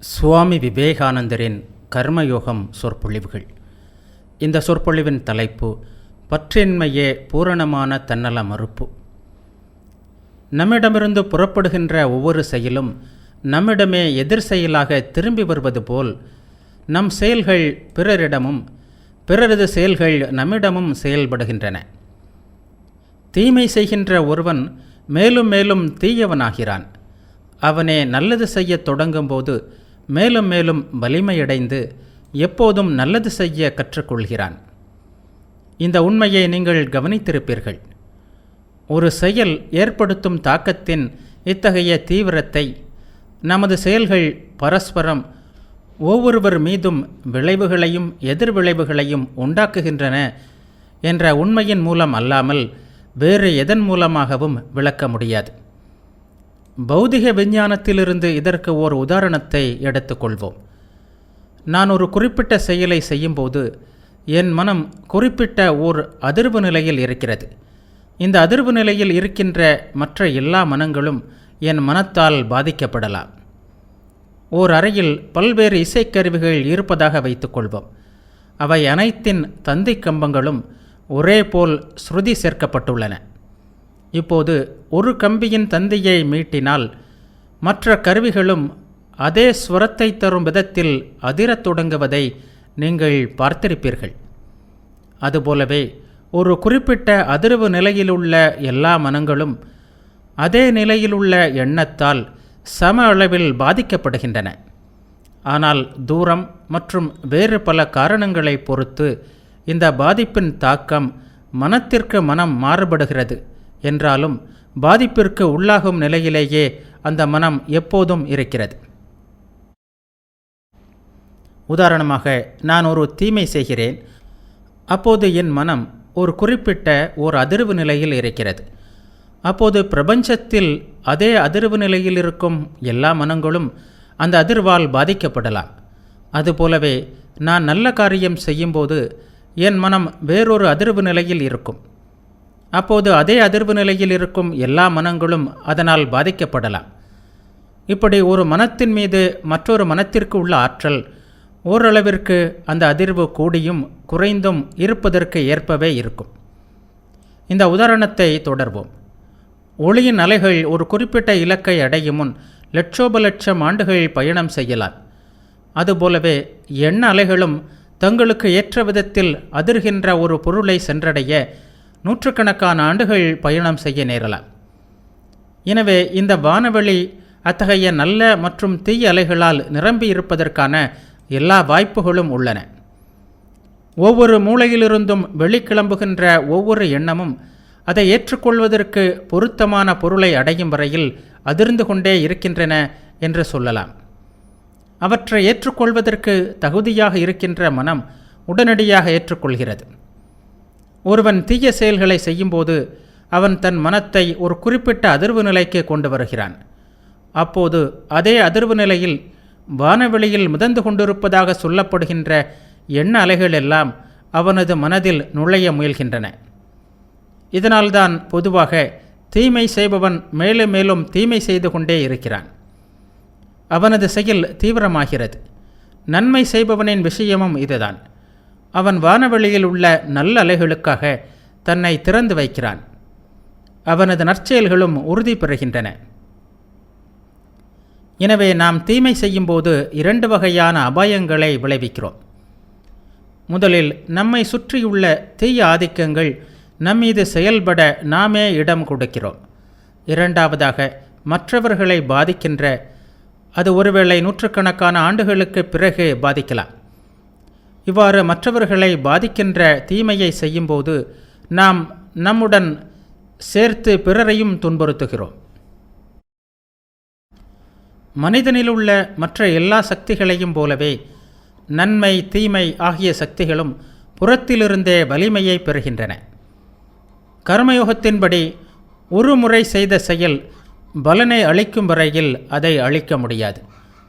சுவாமி விவேகானந்தரின் கர்மயோகம் சொற்பொழிவுகள். இந்த சொற்பொழிவின் தலைப்பு பற்றின்மையே பூரணமான தன்னல மறுப்பு. நம்மிடமிருந்து புறப்படுகின்ற ஒவ்வொரு செயலும் நம்மிடமே எதிர் செயலாக திரும்பி வருவது போல் நம் செயல்கள் பிறரிடமும் பிறரது செயல்கள் நம்மிடமும் செயல்படுகின்றன. தீமை செய்கின்ற ஒருவன் மேலும் மேலும் தீயவனாகிறான். அவனே நல்லது செய்ய தொடங்கும்போது மேலும் மேலும் வலிமையடைந்து எப்போதும் நல்லது செய்ய கற்றுக்கொள்கிறான். இந்த உண்மையை நீங்கள் கவனித்திருப்பீர்கள். ஒரு செயல் ஏற்படுத்தும் தாக்கத்தின் இத்தகைய தீவிரத்தை நமது செயல்கள் பரஸ்பரம் ஒவ்வொருவர் மீதும் விளைவுகளையும் எதிர்விளைவுகளையும் உண்டாக்குகின்றன என்ற உண்மையின் மூலம் அல்லாமல் வேறு எதன் மூலமாகவும் விளக்க முடியாது. பௌதிக விஞ்ஞானத்திலிருந்து இதற்கு ஓர் உதாரணத்தை எடுத்துக்கொள்வோம். நான் ஒரு குறிப்பிட்ட செயலை செய்யும்போது என் மனம் குறிப்பிட்ட ஓர் அதிர்வு நிலையில் இருக்கிறது. இந்த அதிர்வு நிலையில் இருக்கின்ற மற்ற எல்லா மனங்களும் என் மனத்தால் பாதிக்கப்படலாம். ஓர் அறையில் பல்வேறு இசைக்கருவிகள் இருப்பதாக வைத்துக்கொள்வோம். அவை அனைத்தின் தந்தி கம்பங்களும் ஒரே போல் ஸ்ருதி சேர்க்கப்பட்டுள்ளன. இப்போது ஒரு கம்பியின் தந்தியை மீட்டினால் மற்ற கருவிகளும் அதே ஸ்வரத்தை தரும் விதத்தில் அதிரத் தொடங்குவதை நீங்கள் பார்த்திருப்பீர்கள். அதுபோலவே ஒரு குறிப்பிட்ட அதிர்வு நிலையிலுள்ள எல்லா மனங்களும் அதே நிலையிலுள்ள எண்ணத்தால் சம அளவில் பாதிக்கப்படுகின்றன. ஆனால் தூரம் மற்றும் வேறு பல காரணங்களை பொறுத்து இந்த பாதிப்பின் தாக்கம் மனத்திற்கு மனம் மாறுபடுகிறது. என்றாலும் பாதிப்பிற்கு உள்ளாகும் நிலையிலேயே அந்த மனம் எப்போதும் இருக்கிறது. உதாரணமாக, நான் ஒரு தீமை செய்கிறேன். அப்போது என் மனம் ஒரு குறிப்பிட்ட ஓர் அதிர்வு நிலையில் இருக்கிறது. அப்போது பிரபஞ்சத்தில் அதே அதிர்வு நிலையில் இருக்கும் எல்லா மனங்களும் அந்த அதிர்வால் பாதிக்கப்படலாம். அதுபோலவே நான் நல்ல காரியம் செய்யும்போது என் மனம் வேறொரு அதிர்வு நிலையில் இருக்கும். அப்போது அதே அதிர்வு நிலையில் இருக்கும் எல்லா மனங்களும் அதனால் பாதிக்கப்படலாம். இப்படி ஒரு மனத்தின் மீது மற்றொரு மனத்திற்கு உள்ள ஆற்றல் ஓரளவிற்கு அந்த அதிர்வு கூடியும் குறைந்தும் இருப்பதற்கு ஏற்பவே இருக்கும். இந்த உதாரணத்தை தொடர்வோம். ஒளியின் அலைகள் ஒரு குறிப்பிட்ட இலக்கை அடையும் முன் லட்சோப லட்சம் ஆண்டுகள் பயணம் செய்யலாம். அதுபோலவே எண்ண அலைகளும் தங்களுக்கு ஏற்ற விதத்தில் அதிர்கின்ற ஒரு பொருளை சென்றடைய நூற்றுக்கணக்கான ஆண்டுகள் பயணம் செய்ய நேரலாம். எனவே இந்த வானவெளி அத்தகைய நல்ல மற்றும் தீய அலைகளால் நிரம்பி இருப்பதற்கான எல்லா வாய்ப்புகளும் உள்ளன. ஒவ்வொரு மூலையிலிருந்தும் வெளிக்கிளம்புகின்ற ஒவ்வொரு எண்ணமும் அதை ஏற்றுக்கொள்வதற்கு பொருத்தமான பொருளை அடையும் வரையில் அதிர்ந்து கொண்டே இருக்கின்றன என்று சொல்லலாம். அவற்றை ஏற்றுக்கொள்வதற்கு தகுதியாக இருக்கின்ற மனம் உடனடியாக ஏற்றுக்கொள்கிறது. ஒருவன் தீய செயல்களை செய்யும்போது அவன் தன் மனத்தை ஒரு குறிப்பிட்ட அதிர்வு நிலைக்கு கொண்டு வருகிறான். அப்போது அதே அதிர்வு நிலையில் வானவெளியில் மிதந்து கொண்டிருப்பதாக சொல்லப்படுகின்ற எண்ண அலைகள் எல்லாம் அவனது மனதில் நுழைய முயல்கின்றன. இதனால்தான் பொதுவாக தீமை செய்பவன் மேலும் மேலும் தீமை செய்து கொண்டே இருக்கிறான். அவனது செயல் தீவிரமாகிறது. நன்மை செய்பவனின் விஷயமும் இதுதான். அவன் வானவெளியில் உள்ள நல்ல அலைகளுக்காக தன்னை திறந்து வைக்கிறான். அவனது நற்செயல்களும் உறுதி பெறுகின்றன. எனவே நாம் தீமை செய்யும்போது இரண்டு வகையான அபாயங்களை விளைவிக்கிறோம். முதலில் நம்மை சுற்றியுள்ள தீய ஆதிக்கங்கள் நம்மீது செயல்பட நாமே இடம் கொடுக்கிறோம். இரண்டாவதாக, மற்றவர்களை பாதிக்கின்ற, அது ஒருவேளை நூற்றுக்கணக்கான ஆண்டுகளுக்கு பிறகு பாதிக்கலாம். இவ்வாறு மற்றவர்களை பாதிக்கின்ற தீமையை செய்யும்போது நாம் நம்முடன் சேர்த்து பிறரையும் துன்புறுத்துகிறோம். மனிதனிலுள்ள மற்ற எல்லா சக்திகளையும் போலவே நன்மை தீமை ஆகிய சக்திகளும் புறத்திலிருந்தே வலிமையை பெறுகின்றன. கர்மயோகத்தின்படி ஒரு முறை செய்த செயல் பலனை அளிக்கும் வரையில் அதை அளிக்க முடியாது.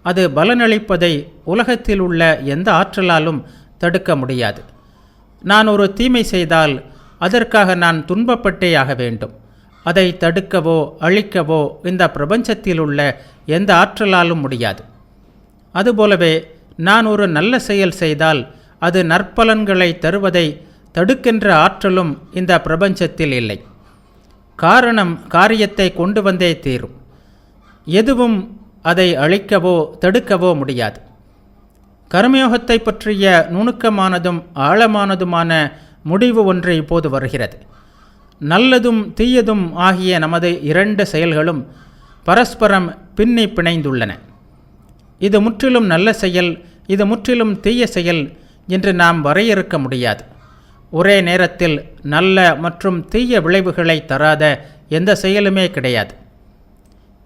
அது பலனளிப்பதை உலகத்தில் உள்ள எந்த ஆற்றலாலும் தடுக்க முடியாது. நான் ஒரு தீமை செய்தால் அதற்காக நான் துன்பப்பட்டேயாக வேண்டும். அதை தடுக்கவோ அழிக்கவோ இந்த பிரபஞ்சத்தில் உள்ள எந்த ஆற்றலாலும் முடியாது. அதுபோலவே நான் ஒரு நல்ல செயல் செய்தால் அது நற்பலன்களை தருவதை தடுக்கின்ற ஆற்றலும் இந்த பிரபஞ்சத்தில் இல்லை. காரணம் காரியத்தை கொண்டு வந்தே தீரும். எதுவும் அதை அழிக்கவோ தடுக்கவோ முடியாது. கர்மயோகத்தை பற்றிய நுணுக்கமானதும் ஆழமானதுமான முடிவு ஒன்று இப்போது வருகிறது. நல்லதும் தீயதும் ஆகிய நமது இரண்டு செயல்களும் பரஸ்பரம் பின்னி பிணைந்துள்ளன. இது முற்றிலும் நல்ல செயல், இது முற்றிலும் தீய செயல் என்று நாம் வரையறுக்க முடியாது. ஒரே நேரத்தில் நல்ல மற்றும் தீய விளைவுகளை தராத எந்த செயலுமே கிடையாது.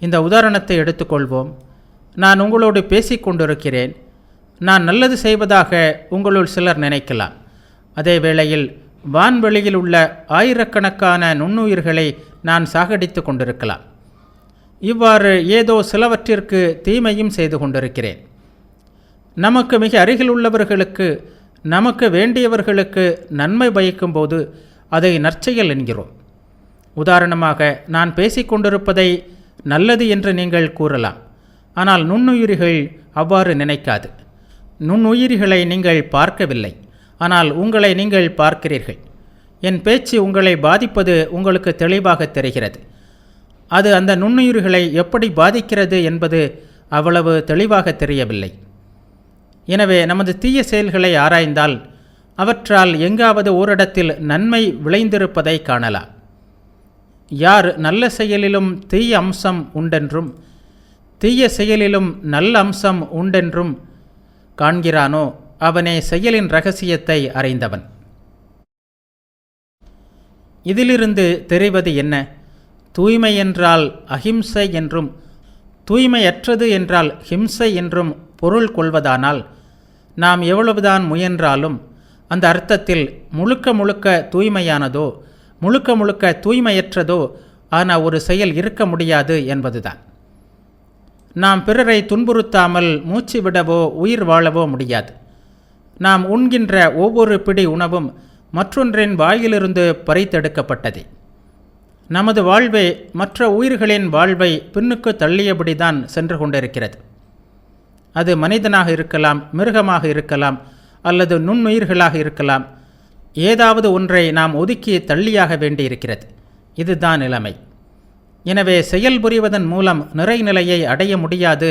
இந்த உதாரணத்தை எடுத்துக்கொள்வோம். நான் உங்களோடு பேசிக்கொண்டிருக்கிறேன். நான் நல்லது செய்வதாக உங்களுள் சிலர் நினைக்கலாம். அதே வேளையில் வான்வெளியில் உள்ள ஆயிரக்கணக்கான நுண்ணுயிர்களை நான் சாகடித்து கொண்டிருக்கலாம். இவ்வாறு ஏதோ சிலவற்றிற்கு தீமையும் செய்து கொண்டிருக்கிறேன். நமக்கு மிக அருகில் உள்ளவர்களுக்கு, நமக்கு வேண்டியவர்களுக்கு நன்மை பயக்கும் போது அதை நற்செயல் என்கிறோம். உதாரணமாக, நான் பேசிக்கொண்டிருப்பதை நல்லது என்று நீங்கள் கூறலாம். ஆனால் நுண்ணுயிரிகள் அவ்வாறு நினைக்காது. நுண்ணுயிரிகளை நீங்கள் பார்க்கவில்லை, ஆனால் உங்களை நீங்கள் பார்க்கிறீர்கள். என் பேச்சு உங்களை பாதிப்பது உங்களுக்கு தெளிவாக தெரிகிறது. அது அந்த நுண்ணுயிர்களை எப்படி பாதிக்கிறது என்பது அவ்வளவு தெளிவாக தெரியவில்லை. எனவே நமது தீய செயல்களை ஆராய்ந்தால் அவற்றால் எங்காவது ஓரிடத்தில் நன்மை விளைந்திருப்பதை காணலாம். யார் நல்ல செயலிலும் தீய அம்சம் உண்டென்றும் தீய செயலிலும் நல்ல அம்சம் உண்டென்றும் காண்கிறானோ அவனே செயலின் இரகசியத்தை அறிந்தவன். இதிலிருந்து தெரிவது என்ன? தூய்மை என்றால் அஹிம்சை என்றும் தூய்மையற்றது என்றால் ஹிம்சை என்றும் பொருள் கொள்வதானால் நாம் எவ்வளவுதான் முயன்றாலும் அந்த அர்த்தத்தில் முழுக்க முழுக்க தூய்மையானதோ முழுக்க முழுக்க தூய்மையற்றதோ ஆன ஒரு செயல் இருக்க முடியாது என்பதுதான். நாம் பிறரை துன்புறுத்தாமல் மூச்சு விடவோ உயிர் வாழவோ முடியாது. நாம் உண்கின்ற ஒவ்வொரு பிடி உணவும் மற்றொன்றின் வாயிலிருந்து பறித்தெடுக்கப்பட்டது. நமது வாழ்வே மற்ற உயிர்களின் வாழ்வை பின்னுக்கு தள்ளியபடிதான் சென்று கொண்டிருக்கிறது. அது மனிதனாக இருக்கலாம், மிருகமாக இருக்கலாம், அல்லது நுண்ணுயிர்களாக இருக்கலாம். ஏதாவது ஒன்றை நாம் ஒதுக்கி தள்ளியாக வேண்டியிருக்கிறது. இதுதான் நிலைமை. எனவே செயல் புரிவதன் மூலம் நிறைநிலையை அடைய முடியாது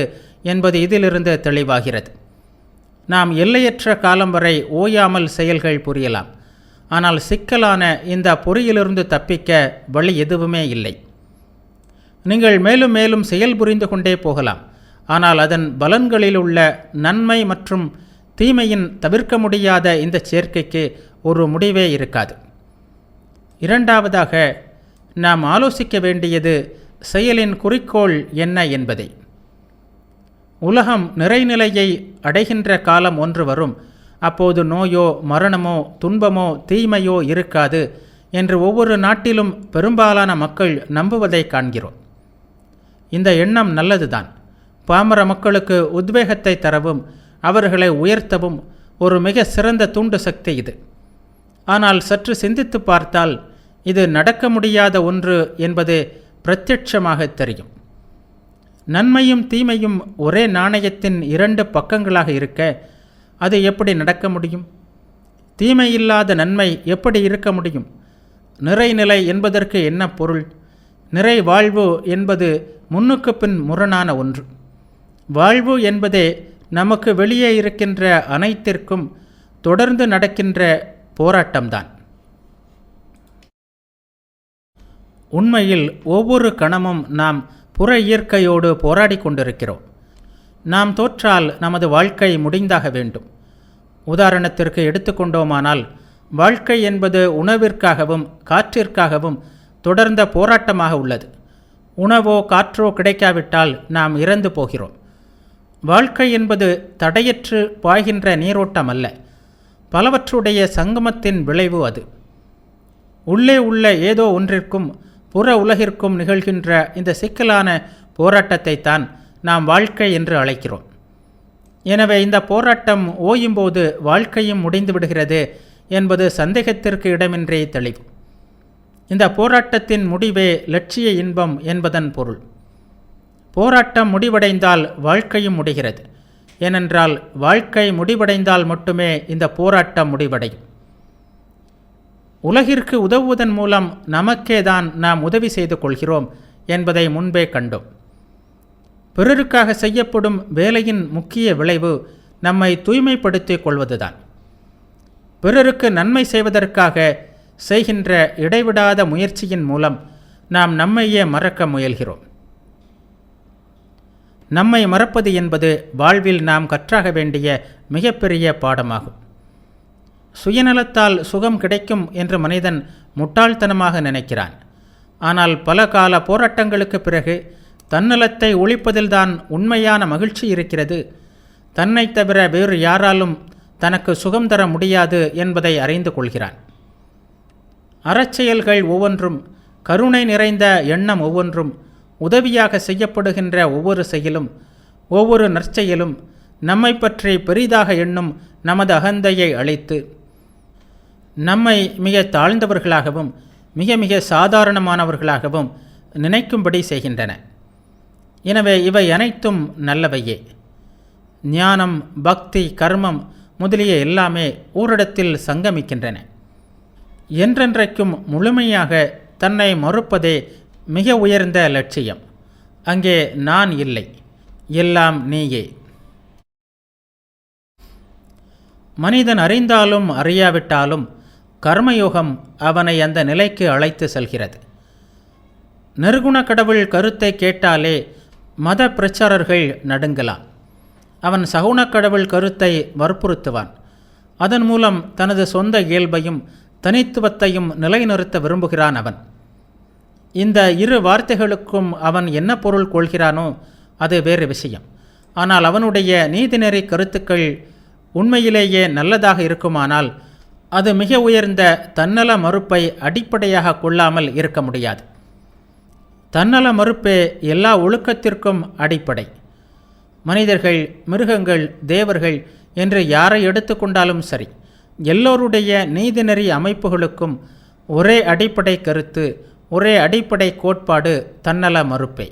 என்பது இதிலிருந்து தெளிவாகிறது. நாம் எல்லையற்ற காலம் வரை ஓயாமல் செயல்கள் புரியலாம். ஆனால் சிக்கலான இந்த பொறியிலிருந்து தப்பிக்க வழி எதுவுமே இல்லை. நீங்கள் மேலும் மேலும் செயல் புரிந்து கொண்டே போகலாம். ஆனால் அதன் பலன்களில் உள்ள நன்மை மற்றும் தீமையின் தவிர்க்க முடியாத இந்த சேர்க்கைக்கு ஒரு முடிவே இருக்காது. இரண்டாவதாக, நாம் ஆலோசிக்க வேண்டியது செயலின் குறிக்கோள் என்ன என்பதை. உலகம் நிறைநிலையை அடைகின்ற காலம் ஒன்று வரும். அப்போது நோயோ மரணமோ துன்பமோ தீமையோ இருக்காது என்று ஒவ்வொரு நாட்டிலும் பெரும்பாலான மக்கள் நம்புவதை காண்கிறோம். இந்த எண்ணம் நல்லதுதான். பாமர மக்களுக்கு உத்வேகத்தை தரவும் அவர்களை உயர்த்தவும் ஒரு மிக சிறந்த தூண்டு சக்தி இது. ஆனால் சற்று சிந்தித்து பார்த்தால் இது நடக்க முடியாத ஒன்று என்பது பிரத்யட்சமாக தெரியும். நன்மையும் தீமையும் ஒரே நாணயத்தின் இரண்டு பக்கங்களாக இருக்க அது எப்படி நடக்க முடியும்? தீமையில்லாத நன்மை எப்படி இருக்க முடியும்? நிறைநிலை என்பதற்கு என்ன பொருள்? நிறை வாழ்வு என்பது முன்னுக்கு பின் முரணான ஒன்று. வாழ்வு என்பதே நமக்கு வெளியே இருக்கின்ற அனைத்திற்கும் தொடர்ந்து நடக்கின்ற போராட்டம்தான். உண்மையில் ஒவ்வொரு கணமும் நாம் புற இயற்கையோடு போராடி கொண்டிருக்கிறோம். நாம் தோற்றால் நமது வாழ்க்கை முடிந்தாக வேண்டும். உதாரணத்திற்கு எடுத்துக்கொண்டோமானால், வாழ்க்கை என்பது உணவிற்காகவும் காற்றிற்காகவும் தொடர்ந்த போராட்டமாக உள்ளது. உணவோ காற்றோ கிடைக்காவிட்டால் நாம் இறந்து போகிறோம். வாழ்க்கை என்பது தடையற்று பாய்கின்ற நீரோட்டம் அல்ல, பலவற்றுடைய சங்கமத்தின் விளைவு அது. உள்ளே உள்ள ஏதோ ஒன்றிற்கும் புற உலகிற்கும் நிகழ்கின்ற இந்த சிக்கலான போராட்டத்தை தான் நாம் வாழ்க்கை என்று அழைக்கிறோம். எனவே இந்த போராட்டம் ஓயும்போது வாழ்க்கையும் முடிந்து விடுகிறது என்பது சந்தேகத்திற்கு இடமின்றி தெளிவு. இந்த போராட்டத்தின் முடிவே லட்சிய இன்பம் என்பதன் பொருள். போராட்டம் முடிவடைந்தால் வாழ்க்கையும் முடிகிறது. ஏனென்றால் வாழ்க்கை முடிவடைந்தால் மட்டுமே இந்த போராட்டம் முடிவடையும். உலகிற்கு உதவுவதன் மூலம் நமக்கே தான் நாம் உதவி செய்து கொள்கிறோம் என்பதை முன்பே கண்டோம். பிறருக்காக செய்யப்படும் வேலையின் முக்கிய விளைவு நம்மை தூய்மைப்படுத்திக் கொள்வதுதான். பிறருக்கு நன்மை செய்வதற்காக செய்கின்ற இடைவிடாத முயற்சியின் மூலம் நாம் நம்மையே மறக்க முயல்கிறோம். நம்மை மறப்பது என்பது வாழ்வில் நாம் கற்றாக வேண்டிய மிகப்பெரிய பாடமாகும். சுயநலத்தால் சுகம் கிடைக்கும் என்று மனிதன் முட்டாள்தனமாக நினைக்கிறான். ஆனால் பல கால போராட்டங்களுக்கு பிறகு தன்னலத்தை ஒழிப்பதில்தான் உண்மையான மகிழ்ச்சி இருக்கிறது. தன்னை தவிர வேறு யாராலும் தனக்கு சுகம் தர முடியாது என்பதை அறிந்து கொள்கிறான். அறச்செயல்கள் ஒவ்வொன்றும், கருணை நிறைந்த எண்ணம் ஒவ்வொன்றும், உதவியாக செய்யப்படுகின்ற ஒவ்வொரு செயலும், ஒவ்வொரு நற்செயலும் நம்மை பற்றி பெரிதாக எண்ணும் நமது அகந்தையை அழித்து நம்மை மிக தாழ்ந்தவர்களாகவும் மிக மிக சாதாரணமானவர்களாகவும் நினைக்கும்படி செய்கின்றன. எனவே இவை அனைத்தும் நல்லவையே. ஞானம், பக்தி, கர்மம் முதலிய எல்லாமே ஓரிடத்தில் சங்கமிக்கின்றன. என்றென்றைக்கும் முழுமையாக தன்னை மறுப்பதே மிக உயர்ந்த லட்சியம். அங்கே நான் இல்லை, எல்லாம் நீயே. மனிதன் அறிந்தாலும் அறியாவிட்டாலும் கர்மயோகம் அவனை அந்த நிலைக்கு அழைத்து செல்கிறது. நிர்குண கடவுள் கருத்தை கேட்டாலே மத பிரச்சாரர்கள் நடுங்கலாம். அவன் சகுண கடவுள் கருத்தை வற்புறுத்துவான். அதன் மூலம் தனது சொந்த இயல்பையும் தனித்துவத்தையும் நிலைநிறுத்த விரும்புகிறான் அவன். இந்த இரு வார்த்தைகளுக்கும் அவன் என்ன பொருள் கொள்கிறானோ அது வேறு விஷயம். ஆனால் அவனுடைய நீதிநெறி கருத்துக்கள் உண்மையிலேயே நல்லதாக இருக்குமானால் அது மிக உயர்ந்த தன்னல மறுப்பை அடிப்படையாக கொள்ளாமல் இருக்க முடியாது. தன்னல மறுப்பே எல்லா ஒழுக்கத்திற்கும் அடிப்படை. மனிதர்கள், மிருகங்கள், தேவர்கள் என்று யாரை எடுத்துக்கொண்டாலும் சரி, எல்லோருடைய நீதிநெறி அமைப்புகளுக்கும் ஒரே அடிப்படை கருத்து, ஒரே அடிப்படை கோட்பாடு தன்னல மறுப்பே.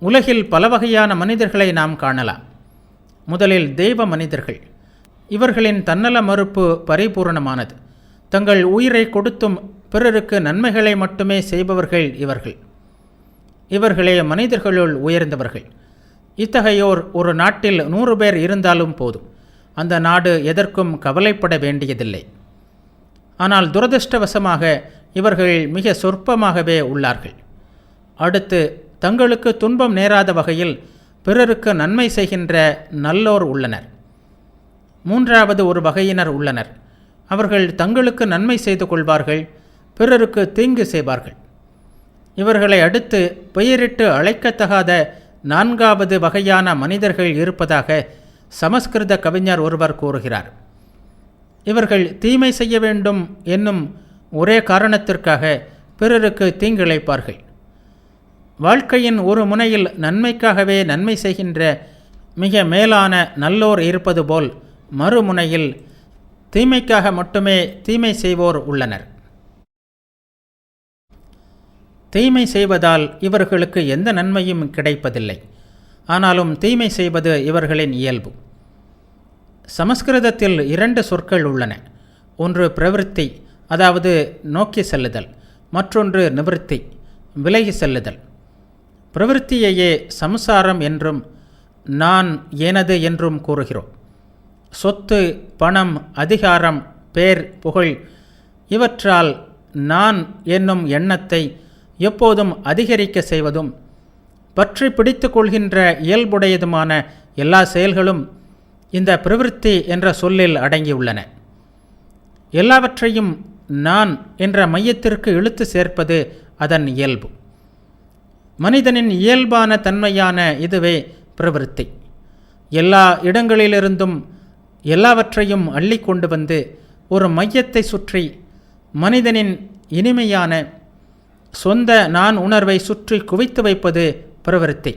உலகில் பல வகையான மனிதர்களை நாம் காணலாம். முதலில் தெய்வ மனிதர்கள். இவர்களின் தன்னல மறுப்பு பரிபூரணமானது. தங்கள் உயிரை கொடுத்தும் பிறருக்கு நன்மைகளை மட்டுமே செய்பவர்கள் இவர்கள். இவர்களே மனிதர்களுள் உயர்ந்தவர்கள். இத்தகையோர் ஒரு நாட்டில் 100 பேர் இருந்தாலும் போதும், அந்த நாடு எதற்கும் கவலைப்பட வேண்டியதில்லை. ஆனால் துரதிர்ஷ்டவசமாக இவர்கள் மிக சொற்பமாகவே உள்ளார்கள். அடுத்து, தங்களுக்கு துன்பம் நேராத வகையில் பிறருக்கு நன்மை செய்கின்ற நல்லோர் உள்ளனர். மூன்றாவது ஒரு வகையினர் உள்ளனர். அவர்கள் தங்களுக்கு நன்மை செய்து கொள்வார்கள், பிறருக்கு தீங்கு செய்வார்கள். இவர்களை அடுத்து பெயரிட்டு அழைக்கத்தகாத 4வது வகையான மனிதர்கள் இருப்பதாக சமஸ்கிருத கவிஞர் ஒருவர் கூறுகிறார். இவர்கள் தீமை செய்ய வேண்டும் என்னும் ஒரே காரணத்திற்காக பிறருக்கு தீங்கிழைப்பார்கள். வாழ்க்கையின் ஒரு முனையில் நன்மைக்காகவே நன்மை செய்கின்ற மிக மேலான நல்லோர் இருப்பது போல் மறுமுனையில் தீமைக்காக மட்டுமே தீமை செய்வோர் உள்ளனர். தீமை செய்வதால் இவர்களுக்கு எந்த நன்மையும் கிடைப்பதில்லை. ஆனாலும் தீமை செய்வது இவர்களின் இயல்பு. சமஸ்கிருதத்தில் 2 சொற்கள் உள்ளன. ஒன்று பிரவிற்த்தி, அதாவது நோக்கி செல்லுதல். மற்றொன்று நிவிற்த்தி, விலகி செல்லுதல். பிரவிற்த்தியையே சம்சாரம் என்றும் நான் எனது என்றும் கூறுகிறோம். சொத்து, பணம், அதிகாரம், பேர், புகழ் இவற்றால் நான் என்னும் எண்ணத்தை எப்போதும் அதிகரிக்க செய்வதும் பற்றி பிடித்து கொள்கின்ற இயல்புடையதுமான எல்லா செயல்களும் இந்த பிரவிற்த்தி என்ற சொல்லில் அடங்கியுள்ளன. எல்லாவற்றையும் நான் என்ற மையத்திற்கு இழுத்து சேர்ப்பது அதன் இயல்பு. மனிதனின் இயல்பான தன்மையான இதுவே பிரவிற்த்தி. எல்லா இடங்களிலிருந்தும் எல்லாவற்றையும் அள்ளி கொண்டு வந்து ஒரு மையத்தை சுற்றி மனிதனின் இனிமையான சொந்த நான் உணர்வை சுற்றி குவித்து வைப்பது பிரவிற்த்தி.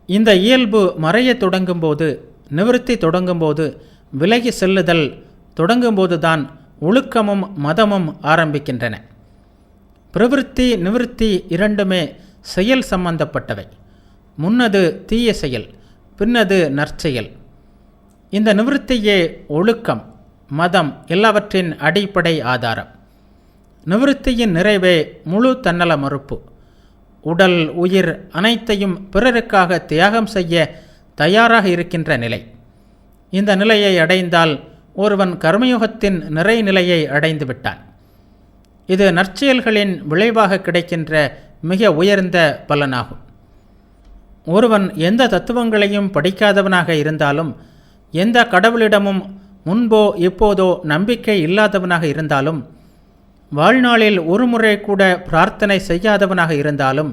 இந்த இயல்பு மறைய தொடங்கும்போது, நிவிற்த்தி தொடங்கும்போது, விலகி செல்லுதல் தொடங்கும்போதுதான் ஒழுக்கமும் மதமும் ஆரம்பிக்கின்றன. பிரவிற்த்தி, நிவிற்த்தி இரண்டுமே செயல் சம்பந்தப்பட்டவை. முன்னது தீய செயல், பின்னது நற்செயல். இந்த நிவிருத்தியே ஒழுக்கம், மதம் எல்லாவற்றின் அடிப்படை ஆதாரம். நிவிருத்தியின் நிறைவே முழு தன்னல மறுப்பு. உடல், உயிர் அனைத்தையும் பிறருக்காக தியாகம் செய்ய தயாராக இருக்கின்ற நிலை. இந்த நிலையை அடைந்தால் ஒருவன் கர்மயோகத்தின் நிறைநிலையை அடைந்து விட்டான். இது நற்செயல்களின் விளைவாக கிடைக்கின்ற மிக உயர்ந்த பலனாகும். ஒருவன் எந்த தத்துவங்களையும் படிக்காதவனாக இருந்தாலும், எந்த கடவுளிடமும் முன்போ இப்போதோ நம்பிக்கை இல்லாதவனாக இருந்தாலும், வாழ்நாளில் ஒரு முறை கூட பிரார்த்தனை செய்யாதவனாக இருந்தாலும்,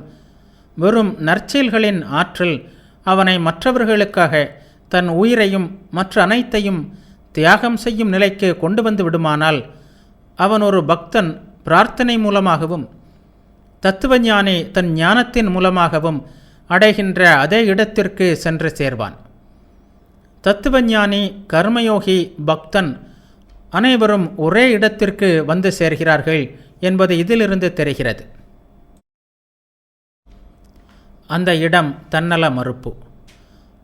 வெறும் நற்செயல்களின் ஆற்றல் அவனை மற்றவர்களுக்காக தன் உயிரையும் மற்ற அனைத்தையும் தியாகம் செய்யும் நிலைக்கு கொண்டு வந்து விடுமானால், அவன் ஒரு பக்தன் பிரார்த்தனை மூலமாகவும் தத்துவஞானி தன் ஞானத்தின் மூலமாகவும் அடைகின்ற அதே இடத்திற்கு சென்று சேர்வான். தத்துவஞானி, கர்மயோகி, பக்தன் அனைவரும் ஒரே இடத்திற்கு வந்து சேர்கிறார்கள் என்பது இதிலிருந்து தெரிகிறது. அந்த இடம் தன்னல மறுப்பு.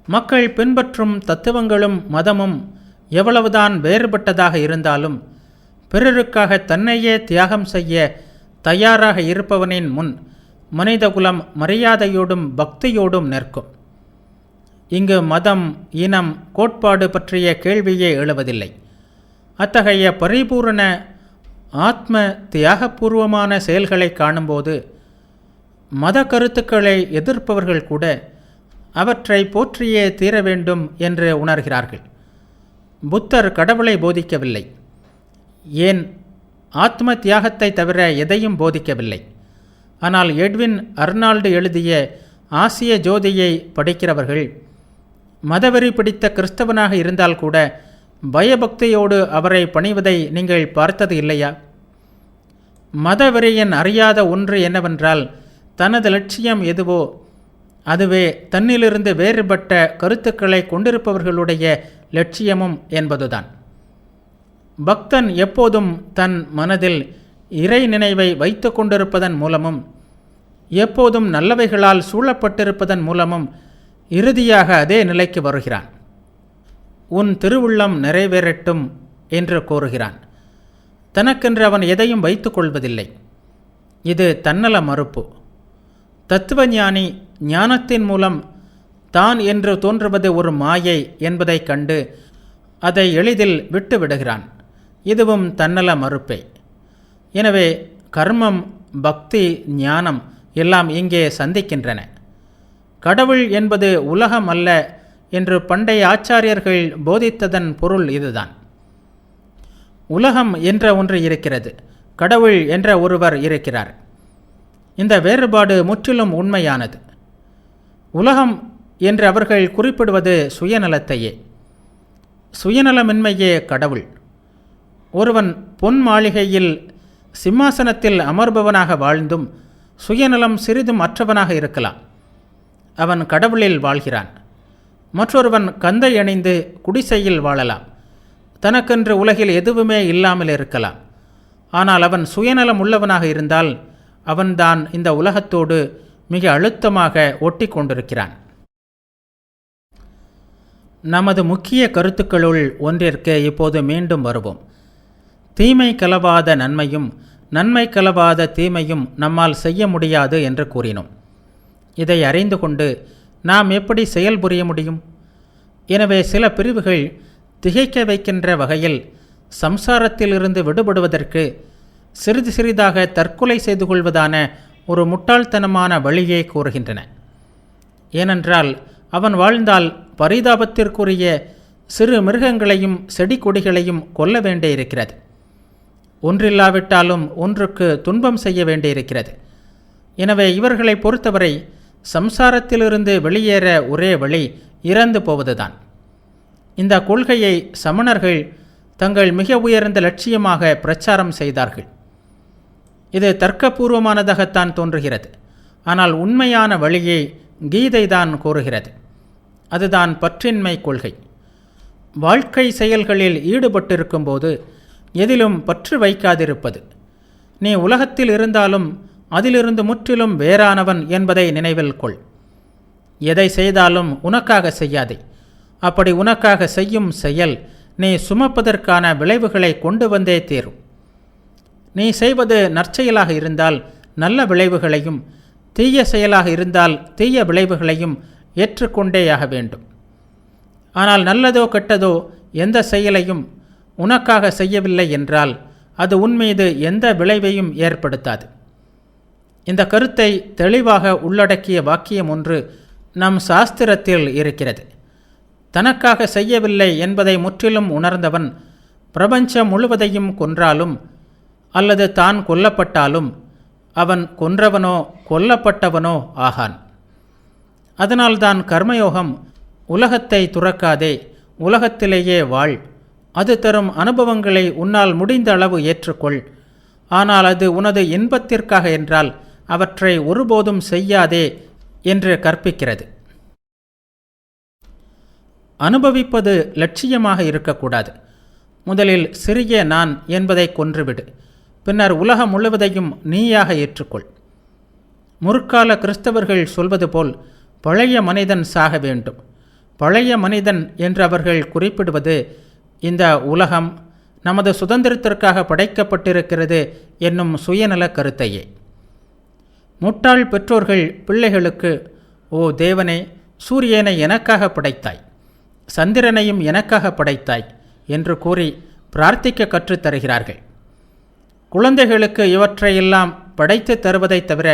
மக்கள் பின்பற்றும் தத்துவங்களும் மதமும் எவ்வளவுதான் வேறுபட்டதாக இருந்தாலும், பிறருக்காக தன்னையே தியாகம் செய்ய தயாராக இருப்பவனின் முன் மனிதகுலம் மரியாதையோடும் பக்தியோடும் நிற்கும். இங்கு மதம், இனம், கோட்பாடு பற்றிய கேள்வியே எழுவதில்லை. அத்தகைய பரிபூரண ஆத்ம தியாகபூர்வமான செயல்களை காணும்போது மத கருத்துக்களை எதிர்ப்பவர்கள் கூட அவற்றை போற்றியே தீர வேண்டும் என்று உணர்கிறார்கள். புத்தர் கடவுளை போதிக்கவில்லை, ஏன் ஆத்ம தியாகத்தை தவிர எதையும் போதிக்கவில்லை. ஆனால் எட்வின் அர்னால்டு எழுதிய ஆசிய ஜோதியை படிக்கிறவர்கள் மதவெறி பிடித்த கிறிஸ்தவனாக இருந்தால் கூட பயபக்தியோடு அவரை பணிவதை நீங்கள் பார்த்தது இல்லையா? மதவெறியன் அறியாத ஒன்று என்னவென்றால், தனது லட்சியம் எதுவோ அதுவே தன்னிலிருந்து வேறுபட்ட கருத்துக்களை கொண்டிருப்பவர்களுடைய லட்சியமும் என்பதுதான். பக்தன் எப்போதும் தன் மனதில் இறை நினைவை வைத்து கொண்டிருப்பதன் மூலமும், எப்போதும் நல்லவைகளால் சூழப்பட்டிருப்பதன் மூலமும் இறுதியாக அதே நிலைக்கு வருகிறான். உன் திருவுள்ளம் நிறைவேறட்டும் என்று கோருகிறான். தனக்கென்று அவன் எதையும் வைத்து கொள்வதில்லை. இது தன்னல மறுப்பு. தத்துவஞானி ஞானத்தின் மூலம் தான் என்று தோன்றுவது ஒரு மாயை என்பதைக் கண்டு அதை எளிதில் விட்டு விடுகிறான். இதுவும் தன்னல மறுப்பே. எனவே கர்மம், பக்தி, ஞானம் எல்லாம் இங்கே சந்திக்கின்றன. கடவுள் என்பது உலகம் அல்ல என்று பண்டைய ஆச்சாரியர்கள் போதித்ததன் பொருள் இதுதான். உலகம் என்ற ஒன்று இருக்கிறது, கடவுள் என்ற ஒருவர் இருக்கிறார். இந்த வேறுபாடு முற்றிலும் உண்மையானது. உலகம் என்று அவர்கள் குறிப்பிடுவது சுயநலத்தையே. சுயநலமின்மையே கடவுள். ஒருவன் பொன் மாளிகையில் சிம்மாசனத்தில் அமர்பவனாக வாழ்ந்தும் சுயநலம் சிறிதும் அற்றவனாக இருக்கலாம். அவன் கடவுளில் வாழ்கிறான். மற்றொருவன் கந்தை அணிந்து குடிசையில் வாழலாம். தனக்கென்று உலகில் எதுவுமே இல்லாமல் இருக்கலாம். ஆனால் அவன் சுயநலம் உள்ளவனாக இருந்தால் அவன்தான் இந்த உலகத்தோடு மிக அழுத்தமாக ஒட்டி கொண்டிருக்கிறான். நமது முக்கிய கருத்துக்களுள் ஒன்றிற்கு இப்போது மீண்டும் வருவோம். தீமை கலவாத நன்மையும் நன்மை கலவாத தீமையும் நம்மால் செய்ய முடியாது என்று கூறினோம். இதை அறிந்து கொண்டு நாம் எப்படி செயல்புரிய முடியும்? எனவே சில பிரிவுகள் திகைக்க வைக்கின்ற வகையில் சம்சாரத்திலிருந்து விடுபடுவதற்கு சிறிது சிறிதாக தற்கொலை செய்து கொள்வதான ஒரு முட்டாள்தனமான வழியை கூறுகின்றன. ஏனென்றால் அவன் வாழ்ந்தால் பரிதாபத்திற்குரிய சிறு மிருகங்களையும் செடி கொடிகளையும் கொல்ல வேண்டியிருக்கிறது. ஒன்றில்லாவிட்டாலும் ஒன்றுக்கு துன்பம் செய்ய வேண்டியிருக்கிறது. எனவே இவர்களை பொறுத்தவரை சம்சாரத்திலிருந்து வெளியேற ஒரே வழி இறந்து போவதுதான். இந்த கொள்கையை சமணர்கள் தங்கள் மிக உயர்ந்த லட்சியமாக பிரச்சாரம் செய்தார்கள். இது தர்க்கபூர்வமானதாகத்தான் தோன்றுகிறது. ஆனால் உண்மையான வழியை கீதை தான் கூறுகிறது. அதுதான் பற்றின்மை கொள்கை. வாழ்க்கை செயல்களில் ஈடுபட்டிருக்கும்போது எதிலும் பற்று வைக்காதிருப்பது. நீ உலகத்தில் இருந்தாலும் அதிலிருந்து முற்றிலும் வேறானவன் என்பதை நினைவில் கொள். எதை செய்தாலும் உனக்காக செய்யாதே. அப்படி உனக்காக செய்யும் செயல் நீ சுமப்பதற்கான விளைவுகளை கொண்டு வந்தே தீரும். நீ செய்வது நற்செயலாக இருந்தால் நல்ல விளைவுகளையும், தீய செயலாக இருந்தால் தீய விளைவுகளையும் ஏற்றுக்கொண்டேயாக வேண்டும். ஆனால் நல்லதோ கெட்டதோ எந்த செயலையும் உனக்காக செய்யவில்லை என்றால் அது உன்மீது எந்த விளைவையும் ஏற்படுத்தாது. இந்த கருத்தை தெளிவாக உள்ளடக்கிய வாக்கியம் ஒன்று நம் சாஸ்திரத்தில் இருக்கிறது. தனக்காக செய்யவில்லை என்பதை முற்றிலும் உணர்ந்தவன் பிரபஞ்சம் முழுவதையும் கொன்றாலும் அல்லது தான் கொல்லப்பட்டாலும் அவன் கொன்றவனோ கொல்லப்பட்டவனோ ஆகான். அதனால்தான் கர்மயோகம் உலகத்தை துறக்காதே, உலகத்திலேயே வாழ், அது தரும் அனுபவங்களை உன்னால் முடிந்த அளவு ஏற்றுக்கொள், ஆனால் அது உனது இன்பத்திற்காக என்றால் அவற்றை ஒருபோதும் செய்யாதே என்று கற்பிக்கிறது. அனுபவிப்பது லட்சியமாக இருக்கக்கூடாது. முதலில் சிறிய நான் என்பதை கொன்றுவிடு, பின்னர் உலகம் முழுவதையும் நீயாக ஏற்றுக்கொள். முற்கால கிறிஸ்தவர்கள் சொல்வது போல் பழைய மனிதன் சாக வேண்டும். பழைய மனிதன் என்று அவர்கள் குறிப்பிடுவது இந்த உலகம் நமது சுதந்திரத்திற்காக படைக்கப்பட்டிருக்கிறது என்னும் சுயநல கருத்தையே. முட்டாள் பெற்றோர்கள் பிள்ளைகளுக்கு, ஓ தேவனே, சூரியனை எனக்காக படைத்தாய், சந்திரனையும் எனக்காக படைத்தாய் என்று கூறி பிரார்த்திக்க கற்றுத்தருகிறார்கள். குழந்தைகளுக்கு இவற்றையெல்லாம் படைத்து தருவதைத் தவிர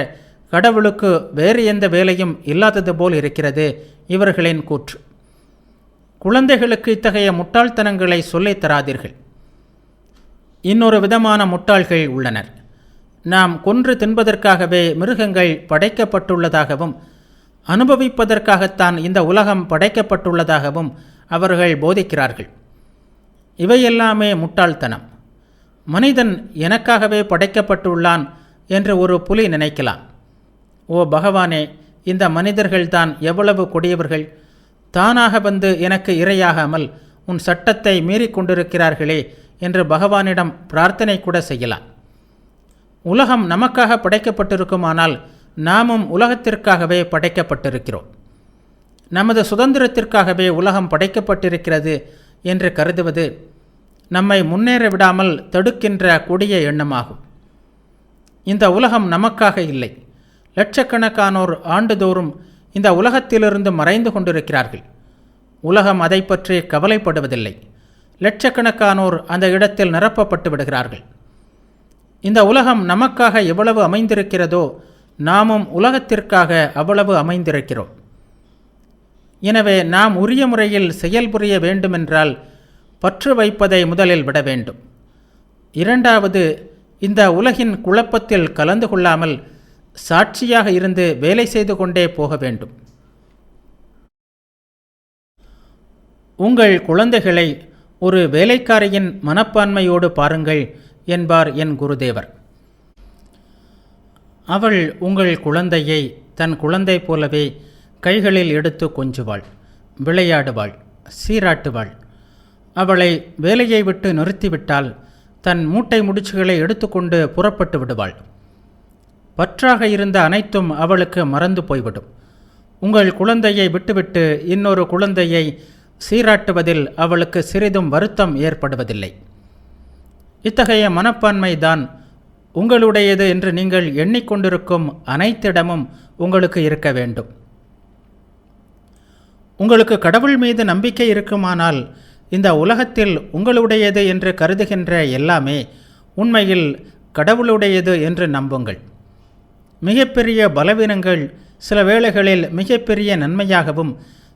கடவுளுக்கு வேறு எந்த வேலையும் இல்லாதது போல் இருக்கிறது இவர்களின் கூற்று. குழந்தைகளுக்கு இத்தகைய முட்டாள்தனங்களை சொல்லித் தராதீர்கள். இன்னொரு விதமான முட்டாள்கள் உள்ளனர். நாம் கொன்று தின்பதற்காகவே மிருகங்கள் படைக்கப்பட்டுள்ளதாகவும் அனுபவிப்பதற்காகத்தான் இந்த உலகம் படைக்கப்பட்டுள்ளதாகவும் அவர்கள் போதிக்கிறார்கள். இவையெல்லாமே முட்டாள்தனம். மனிதன் எனக்காகவே படைக்கப்பட்டுள்ளான் என்று ஒரு புலி நினைக்கலாம். ஓ பகவானே, இந்த மனிதர்கள்தான் எவ்வளவு கொடியவர்கள்! தானாக வந்து எனக்கு இரையாகாமல் உன் சட்டத்தை மீறிக்கொண்டிருக்கிறார்களே என்று பகவானிடம் பிரார்த்தனை கூட செய்யலாம். உலகம் நமக்காக படைக்கப்பட்டிருக்குமானால் நாமும் உலகத்திற்காகவே படைக்கப்பட்டிருக்கிறோம். நமது சுதந்திரத்திற்காகவே உலகம் படைக்கப்பட்டிருக்கிறது என்று கருதுவது நம்மை முன்னேற விடாமல் தடுக்கின்ற கொடிய எண்ணமாகும். இந்த உலகம் நமக்காக இல்லை. லட்சக்கணக்கானோர் ஆண்டுதோறும் இந்த உலகத்திலிருந்து மறைந்து கொண்டிருக்கிறார்கள். உலகம் அதை பற்றி கவலைப்படுவதில்லை. லட்சக்கணக்கானோர் அந்த இடத்தில் நிரப்பப்பட்டு விடுகிறார்கள். இந்த உலகம் நமக்காக எவ்வளவு அமைந்திருக்கிறதோ நாமும் உலகத்திற்காக அவ்வளவு அமைந்திருக்கிறோம். எனவே நாம் உரிய முறையில் செயல்புரிய வேண்டுமென்றால் பற்று வைப்பதை முதலில் விட வேண்டும். இரண்டாவது, இந்த உலகின் குழப்பத்தில் கலந்து கொள்ளாமல் சாட்சியாக இருந்து வேலை செய்து கொண்டே போக வேண்டும். உங்கள் குழந்தைகளை ஒரு வேலைக்காரியின் மனப்பான்மையோடு பாருங்கள் என்பார் என் குருதேவர். அவள் உங்கள் குழந்தையை தன் குழந்தை போலவே கைகளில் எடுத்து கொஞ்சுவாள், விளையாடுவாள், சீராட்டுவாள். அவளை வேலையை விட்டு நிறுத்திவிட்டால் தன் மூட்டை முடிச்சுகளை எடுத்துக்கொண்டு புறப்பட்டு விடுவாள். பற்றாக இருந்த அனைத்தும் அவளுக்கு மறந்து போய்விடும். உங்கள் குழந்தையை விட்டுவிட்டு இன்னொரு குழந்தையை சீராட்டுவதில் அவளுக்கு சிறிதும் வருத்தம் ஏற்படுவதில்லை. இத்தகைய மனப்பான்மைதான் உங்களுடையது என்று நீங்கள் எண்ணிக்கொண்டிருக்கும் அனைத்திடமும் உங்களுக்கு இருக்க வேண்டும். உங்களுக்கு கடவுள் மீது நம்பிக்கை இருக்குமானால் இந்த உலகத்தில் உங்களுடையது என்று கருதுகின்ற எல்லாமே உண்மையில் கடவுளுடையது என்று நம்புங்கள். மிகப்பெரிய பலவீனங்கள் சில வேளைகளில் மிகப்பெரிய நன்மையாகவும்